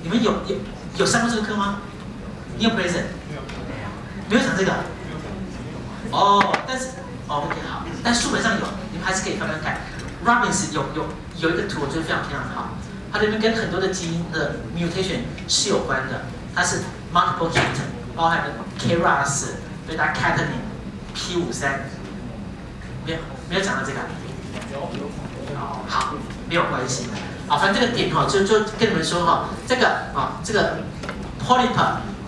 你们有上过这个课吗？你有 present？ 没有讲这个。哦，但是OK 好，但书本上有，你们还是可以翻翻看。Robbins 有一个图，我觉得非常好，它里面跟很多的基因的 mutation 是有关的，它是 multiple mutation， 包含了 KRAS、beta catenin、P53， 没有讲到这个。好，没有关系。好，反正这个点就跟你们说这个 polyp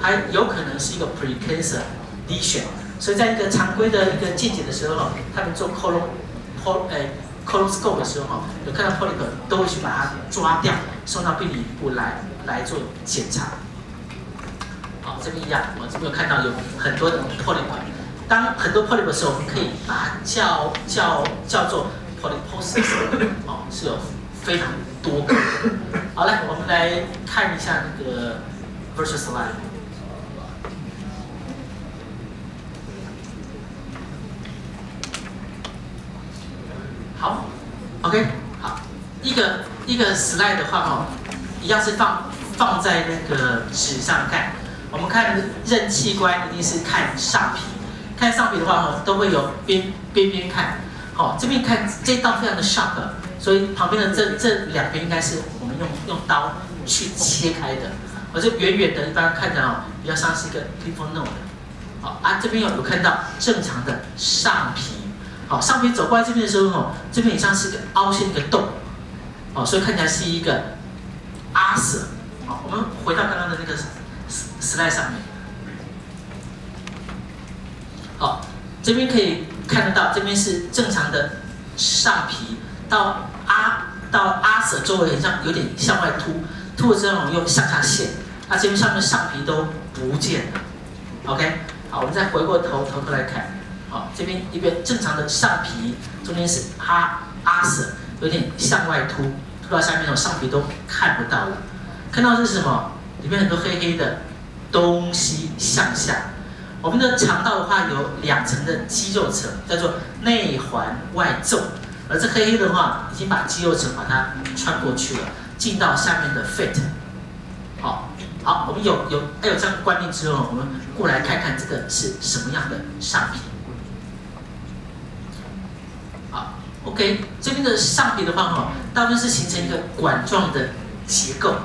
它有可能是一个 precancer lesion， 所以在一个常规的一个见解的时候他们做 colonoscope 的时候有看到 polyp 都会去把它抓掉，送到病理部来做检查。好，这边一样，我这边有看到有很多的 polyp， 当很多 polyp 的时候，我们可以把它叫做 polyposis， 是有非常多个。好，来，我们来看一下那个 virtual slide。好 ，OK， 好，一个 slide 的话一样是放在那个纸上看。我们看认器官一定是看上皮，看上皮的话都会有边看。这边看这道非常的 sharp， 所以旁边的这两边应该是我们用刀去切开的。这圆圆的，一般看着比较像是一个 lymph node。这边有看到正常的上皮。上皮走过来这边的时候这边也像是一个凹陷一个洞。所以看起来是一个ulcer。我们回到刚刚的那个 slide 上面。这边可以看得到，这边是正常的上皮，到 ulcer 周围很像有点向外凸了之后又向下陷，这边上面上皮都不见了。OK， 好，我们再回过头来看，这边一边正常的上皮，中间是ulcer， 有点向外凸到下面上皮都看不到了。看到是什么？里面很多黑黑的东西向下。我们的肠道的话有2层的肌肉层，叫做内环外纵，而这黑黑的话已经把肌肉层把它穿过去了，进到下面的 fat。好，我们有这样的观念之后，我们过来看看这个是什么样的上皮。好 ，OK， 这边的上皮的话大部分是形成一个管状的结构，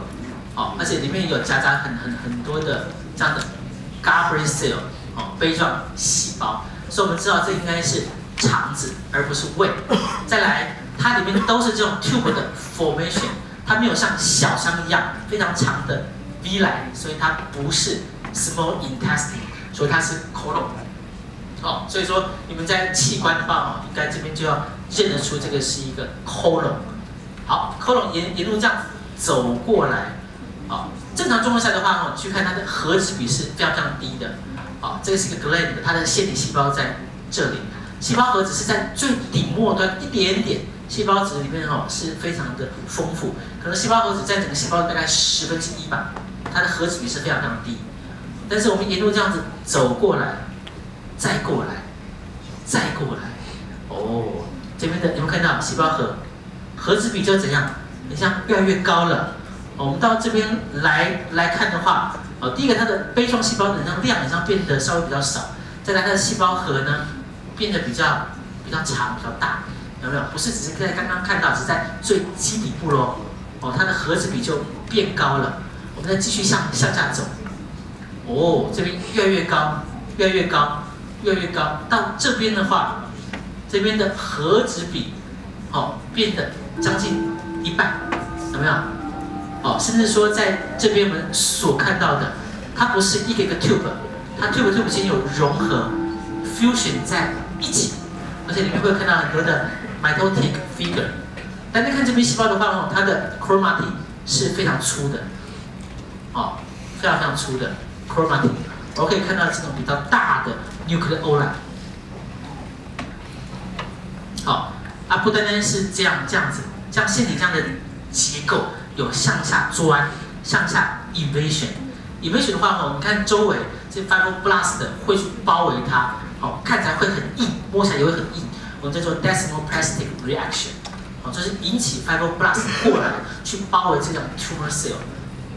而且里面有夹杂很多的这样的 Gabry cell。杯状细胞，所以我们知道这应该是肠子，而不是胃。再来，它里面都是这种 tube 的 formation， 它没有像小肠一样非常长的 V 来，所以它不是 small intestine， 所以它是 colon。所以说你们在器官的话，应该这边就要认得出这个是一个 colon。好 ，colon 沿路这样走过来，正常状况下的话，去看它的核质比是非常低的。这个是一个 gland， 它的腺体细胞在这里，细胞核只是在最顶末端一点点，细胞质里面是非常的丰富，可能细胞核质在整个细胞大概1/10吧，它的核质比是非常低。但是我们沿路这样子走过来，再过来，这边的有没有看到细胞核质比就怎样？很像越来越高了。我们到这边来看的话。第一个，它的杯状细胞的量好像变得稍微比较少，再来它的细胞核呢变得比较长、比较大，有没有？不是只是在刚刚看到，只是在最基底部咯。它的核质比就变高了。我们再继续向下走，这边越来越高，到这边的话，这边的核质比变得将近1半，有没有？甚至说在这边我们所看到的，它不是一个 tube， 它 tube 之间有融合 fusion 在一起，而且里面会看到很多的 mitotic figure。但是看这边细胞的话，它的 chromatin 是非常粗的，非常粗的 chromatin。我可以看到这种比较大的 nucleoli。不单单是这样子，像腺体这样的结构。有向下钻、向下 evasion 的话，你看周围这 fibroblast 会去包围它，看起来会很硬，摸起来也会很硬，我们叫做 desmoplastic reaction， 就是引起 fibroblast 过来去包围这种 tumor cell，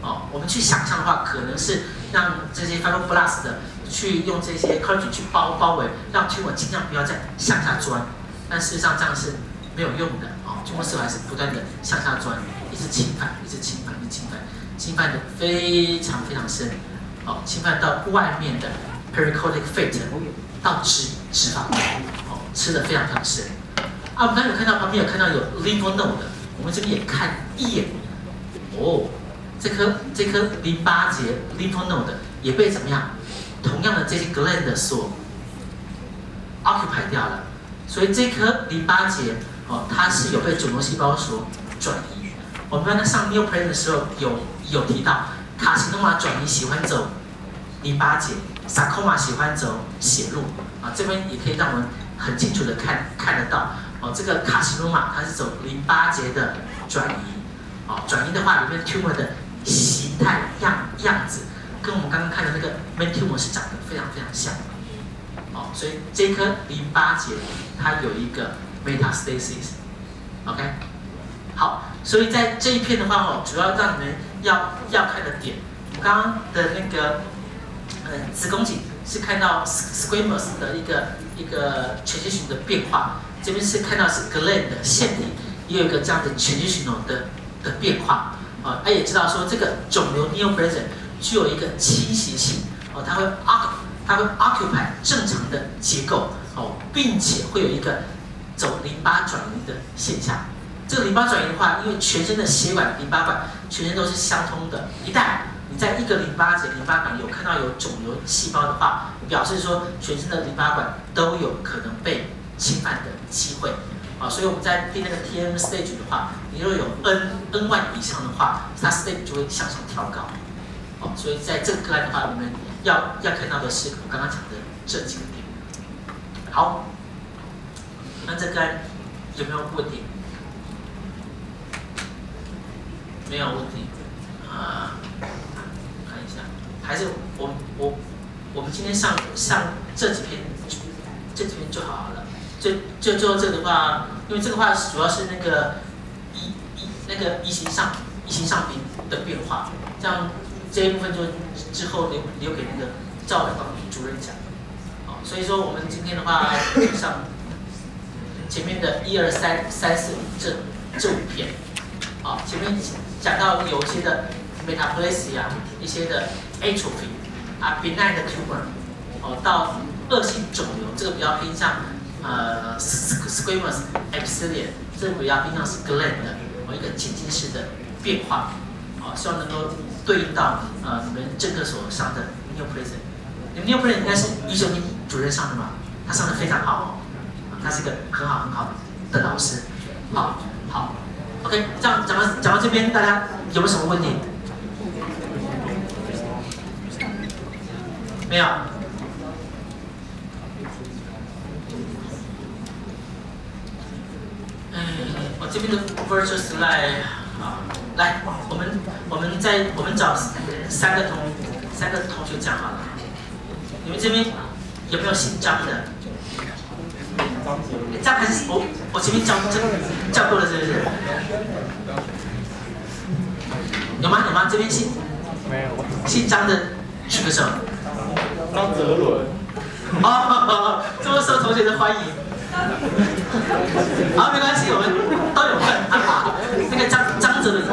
哦，我们去想象的话，可能是让这些 fibroblast 的去用这些 collagen 去包围，让 tumor 尽量不要再向下钻。但事实上这样是没有用的哦，tumor cell还是不断的向下钻，一直侵犯，一直侵犯，一直侵犯，侵犯的非常非常深，哦，侵犯到外面的 pericardic fat 到脂肪，哦，吃的非常非常深。啊，我们刚才有看到旁边有看到有 lymph node 的，我们这边也看一眼，哦，这颗淋巴结 lymph node 也被怎么样？同样的这些 gland 所 occupy 掉了，所以这颗淋巴结哦，它是有被肿瘤细胞所转移。我们刚才上 neoplasia 的时候有提到，卡西诺玛转移喜欢走淋巴结，sarcoma 喜欢走血路啊，这边也可以让我们很清楚的看得到哦，这个卡西诺玛它是走淋巴结的转移，哦，转移的话里面 tumor 的形态样子。跟我们刚刚看的那个 main tumor 是长得非常非常像，哦，所以这颗淋巴结它有一个 metastasis，OK， 好，所以在这一片的话哦，主要让你们要看的点，我刚刚的那个子宫颈是看到 squamous 的一个 transition 的变化，这边是看到是 gland 的腺体也有一个这样的 transitional 的变化，啊，也知道说这个肿瘤 neoplasia 具有一个倾斜性哦，它会 occupy 正常的结构哦，并且会有一个走淋巴转移的现象。这个淋巴转移的话，因为全身的血管、淋巴管全身都是相通的，一旦你在一个淋巴结、淋巴管有看到有肿瘤细胞的话，表示说全身的淋巴管都有可能被侵犯的机会啊，所以我们在定那个 TM stage 的话，你若有 N1 以上的话，它 stage 就会向上跳高。哦，所以在这个个案的话，我们要看到的是我刚刚讲的这几个点。好，那这个案有没有问题？没有问题。看一下，还是我们今天上这几篇就好了。最后这个的话，因为这个话主要是那个移行上宾的变化，这样。这一部分就之后留给那个赵伟芳主任讲，哦，所以说我们今天的话就上前面的1、2、3、3、4、5这5篇，啊，前面讲到有一些的 metaplasia， 一些的 atrophy 啊 benign 的 tumor， 哦，到恶性肿瘤，这个比较偏向squamous epithelium， 这个比较偏向是 gland 的一个渐进式的变化，哦，希望能够对应到你们政课所上的 neoplasia， 你们 neoplasia 应该是195主任上的嘛？他上的非常好，他是一个很好的老师。好 ，OK， 这样讲到这边，大家有没有什么问题？没有。我这边的 virtual slide。来，我们找三个同学讲好了。你们这边有没有姓张的？张还是我前面叫过了是不是？有吗？这边没有。姓张的举个手。张泽伦。哦，这么受同学的欢迎。好，没关系，我们都有份啊。那个张哲伦。